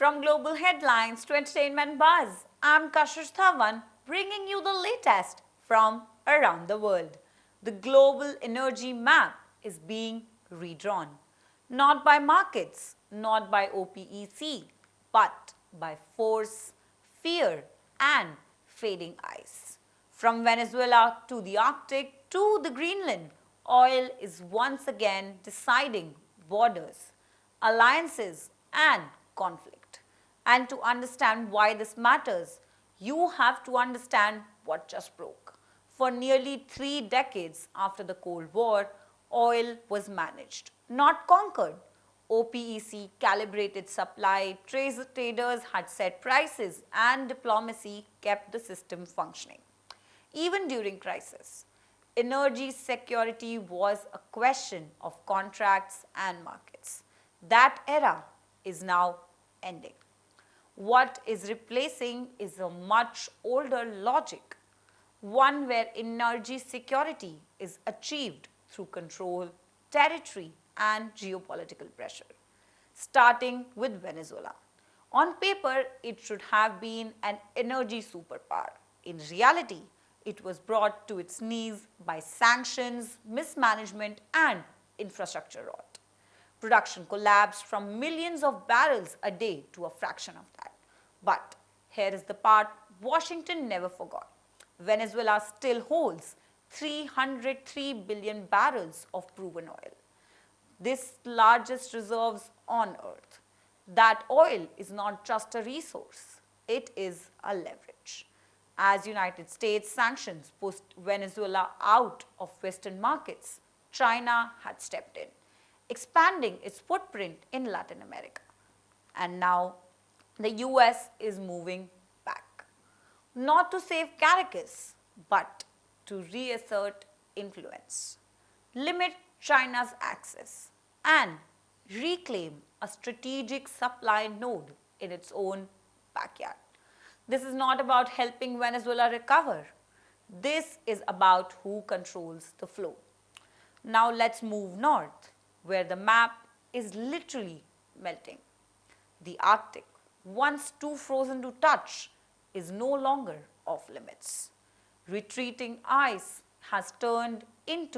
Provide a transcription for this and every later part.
From global headlines to entertainment buzz, I'm Kashish Thawan bringing you the latest from around the world. The global energy map is being redrawn, not by markets, not by OPEC, but by force, fear, and fading ice. From Venezuela to the Arctic to the Greenland, oil is once again deciding borders, alliances, and conflict. And to understand why this matters, you have to understand what just broke. For nearly 3 decades after the Cold War, oil was managed, not conquered. OPEC calibrated supply, traders had set prices, and diplomacy kept the system functioning. Even during crisis, energy security was a question of contracts and markets. That era is now ending. What is replacing is a much older logic, one where energy security is achieved through control, territory, and geopolitical pressure. Starting with Venezuela. On paper, it should have been an energy superpower. In reality, it was brought to its knees by sanctions, mismanagement, and infrastructure rot. Production collapsed from millions of barrels a day to a fraction of that. But here is the part Washington never forgot. Venezuela still holds 303 billion barrels of proven oil. This largest reserves on earth. That oil is not just a resource, it is a leverage. As United States sanctions pushed Venezuela out of Western markets, China had stepped in, expanding its footprint in Latin America. And now the US is moving back, not to save Caracas, but to reassert influence, limit China's access, and reclaim a strategic supply node in its own backyard. This is not about helping Venezuela recover. This is about who controls the flow. Now let's move north, where the map is literally melting. The Arctic, once too frozen to touch, is no longer off limits. Retreating ice has turned it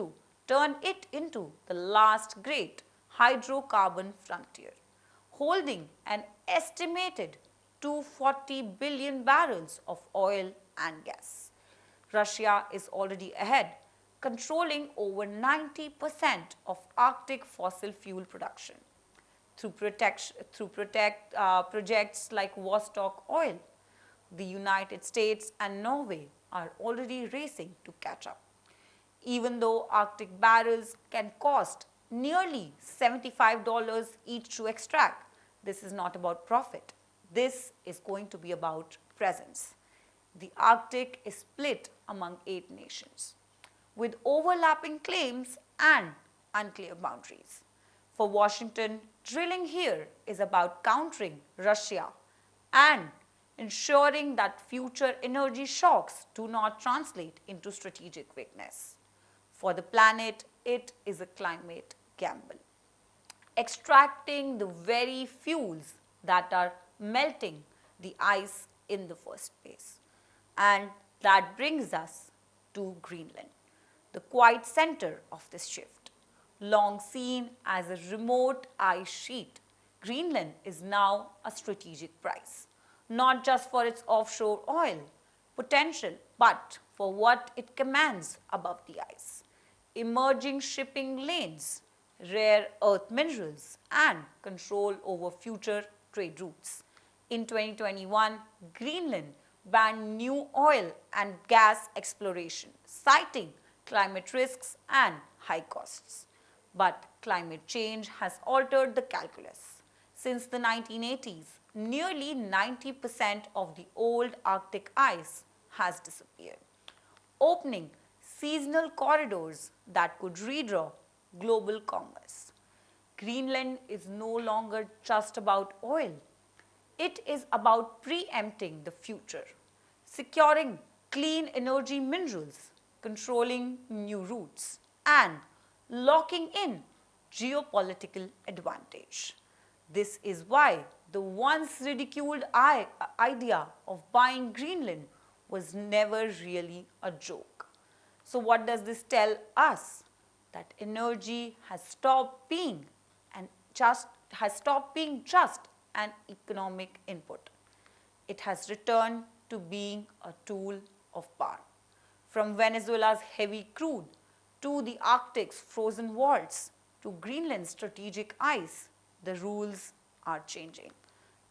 into the last great hydrocarbon frontier, holding an estimated 240 billion barrels of oil and gas. Russia is already ahead, controlling over 90% of Arctic fossil fuel production through projects like Vostok Oil. The United States and Norway are already racing to catch up. Even though Arctic barrels can cost nearly $75 each to extract, this is not about profit. This is going to be about presence. The Arctic is split among 8 nations, with overlapping claims and unclear boundaries. For Washington, drilling here is about countering Russia and ensuring that future energy shocks do not translate into strategic weakness. For the planet, it is a climate gamble, extracting the very fuels that are melting the ice in the first place. And that brings us to Greenland, the quiet center of this shift. Long seen as a remote ice sheet, Greenland is now a strategic prize, not just for its offshore oil potential, but for what it commands above the ice. Emerging shipping lanes, rare earth minerals, and control over future trade routes. In 2021, Greenland banned new oil and gas exploration, citing climate risks and high costs. But climate change has altered the calculus. Since the 1980s, nearly 90% of the old Arctic ice has disappeared, opening seasonal corridors that could redraw global commerce. Greenland is no longer just about oil. It is about preempting the future, securing clean energy minerals, controlling new routes, and locking in geopolitical advantage. This is why the once ridiculed idea of buying Greenland was never really a joke. So what does this tell us? That energy has stopped being just an economic input. It has returned to being a tool of power. From Venezuela's heavy crude to the Arctic's frozen vaults to Greenland's strategic ice, the rules are changing.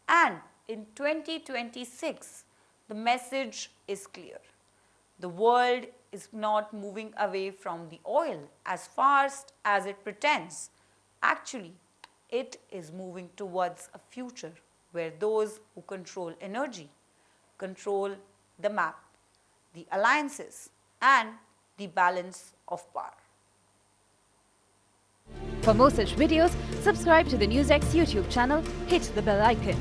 And in 2026, the message is clear. The world is not moving away from the oil as fast as it pretends. Actually, it is moving towards a future where those who control energy control the map, the alliances, and the balance of power. For more such videos, subscribe to the NewsX YouTube channel, hit the bell icon.